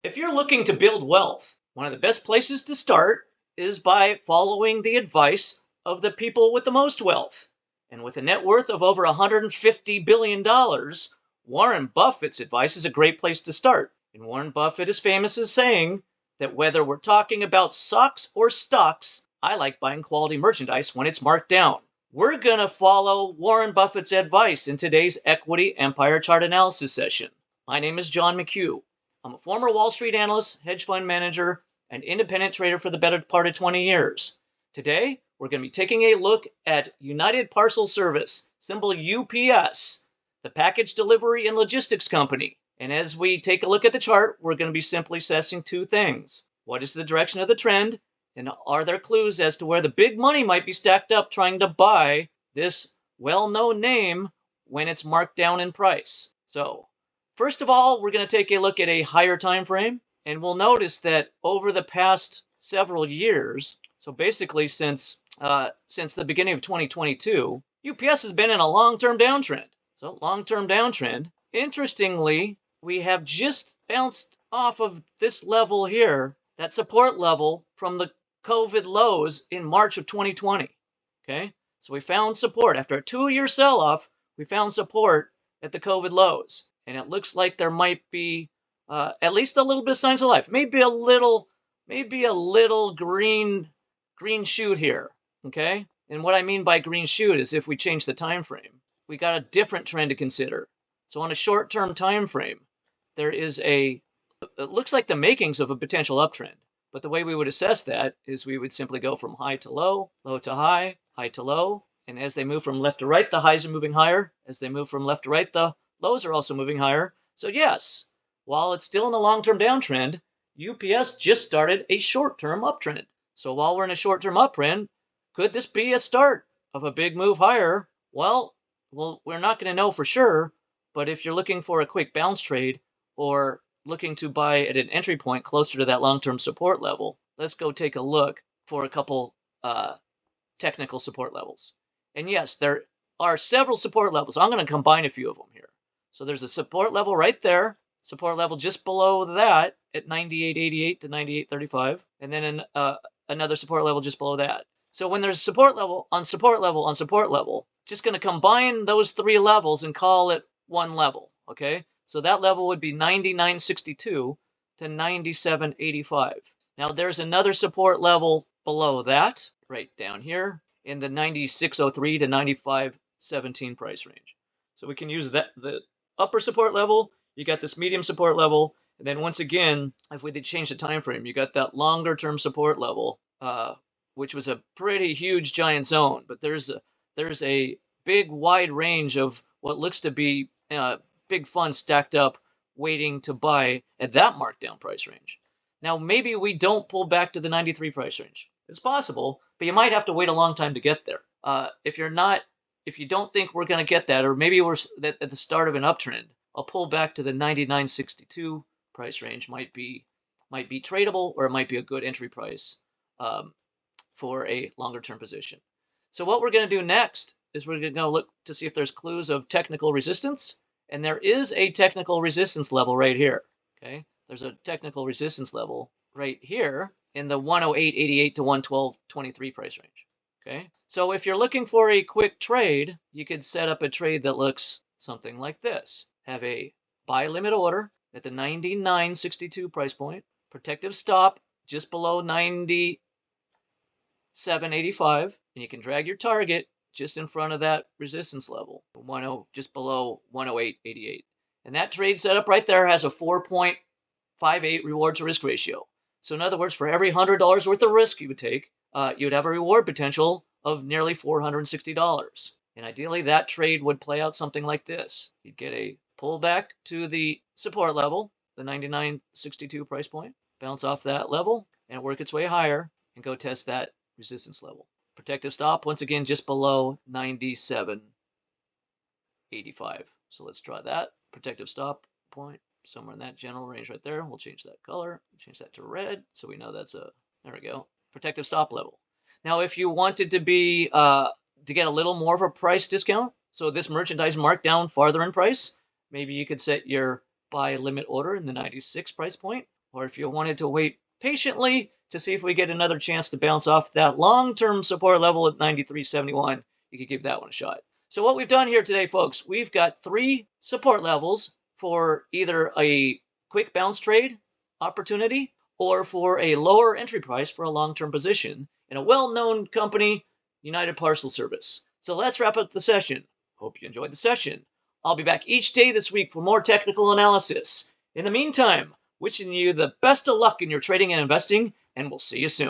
If you're looking to build wealth, one of the best places to start is by following the advice of the people with the most wealth. And with a net worth of over $150 billion, Warren Buffett's advice is a great place to start. And Warren Buffett is famous as saying that whether we're talking about socks or stocks, I like buying quality merchandise when it's marked down. We're going to follow Warren Buffett's advice in today's Equity Empire Chart Analysis session. My name is John McHugh. I'm a former Wall Street analyst, hedge fund manager, and independent trader for the better part of 20 years. Today, we're going to be taking a look at United Parcel Service, symbol UPS, the package delivery and logistics company. And as we take a look at the chart, we're going to be simply assessing two things. What is the direction of the trend? And are there clues as to where the big money might be stacked up trying to buy this well-known name when it's marked down in price? So, first of all, we're going to take a look at a higher time frame, and we'll notice that over the past several years, so basically since the beginning of 2022, UPS has been in a long-term downtrend. So, long-term downtrend. Interestingly, we have just bounced off of this level here, that support level from the COVID lows in March of 2020. Okay, so we found support after a 2-year sell-off. We found support at the COVID lows, and it looks like there might be at least a little bit of signs of life. Maybe a little green shoot here. Okay, and what I mean by green shoot is if we change the time frame, we got a different trend to consider. So on a short-term time frame, there is it looks like the makings of a potential uptrend. But the way we would assess that is we would simply go from high to low, low to high, high to low. And as they move from left to right, the highs are moving higher. As they move from left to right, the lows are also moving higher. So yes, while it's still in a long-term downtrend, UPS just started a short-term uptrend. So while we're in a short-term uptrend, could this be a start of a big move higher? Well, we're not going to know for sure. But if you're looking for a quick bounce trade or looking to buy at an entry point closer to that long-term support level, let's go take a look for a couple technical support levels. And yes, there are several support levels. I'm going to combine a few of them here. So there's a support level right there, support level just below that at 98.88 to 98.35, and then another support level just below that. So when there's support level on support level on support level, just going to combine those three levels and call it one level, okay? So that level would be 99.62 to 97.85. Now there's another support level below that, right down here, in the 96.03 to 95.17 price range. So we can use that, the upper support level, you got this medium support level, and then once again, if we did change the time frame, you got that longer term support level, which was a pretty huge giant zone. But there's a big wide range of what looks to be big funds stacked up waiting to buy at that markdown price range. Now, maybe we don't pull back to the 93 price range. It's possible, but you might have to wait a long time to get there. If you don't think we're going to get that, or maybe we're at the start of an uptrend, a pull back to the 99.62 price range might be tradable, or it might be a good entry price for a longer term position. So what we're going to do next is we're going to look to see if there's clues of technical resistance. And there is a technical resistance level right here, okay? There's a technical resistance level right here in the 108.88 to 112.23 price range, okay? So if you're looking for a quick trade, you could set up a trade that looks something like this. Have a buy limit order at the 99.62 price point, protective stop just below 97.85, and you can drag your target just in front of that resistance level, just below 108.88. And that trade setup right there has a 4.58 reward to risk ratio. So in other words, for every $100 worth of risk you would take, you would have a reward potential of nearly $460. And ideally, that trade would play out something like this. You'd get a pullback to the support level, the 99.62 price point, bounce off that level, and work its way higher and go test that resistance level. Protective stop, once again, just below 97.85. So let's try that. Protective stop point, somewhere in that general range right there. We'll change that color, change that to red, so we know that's there we go, protective stop level. Now, if you wanted to be, to get a little more of a price discount, so this merchandise marked down farther in price, maybe you could set your buy limit order in the 96 price point, or if you wanted to wait patiently to see if we get another chance to bounce off that long-term support level at 93.71, you could give that one a shot. So what we've done here today, folks, we've got 3 support levels for either a quick bounce trade opportunity or for a lower entry price for a long-term position in a well-known company, United Parcel Service. So let's wrap up the session. Hope you enjoyed the session. I'll be back each day this week for more technical analysis. In the meantime, wishing you the best of luck in your trading and investing, and we'll see you soon.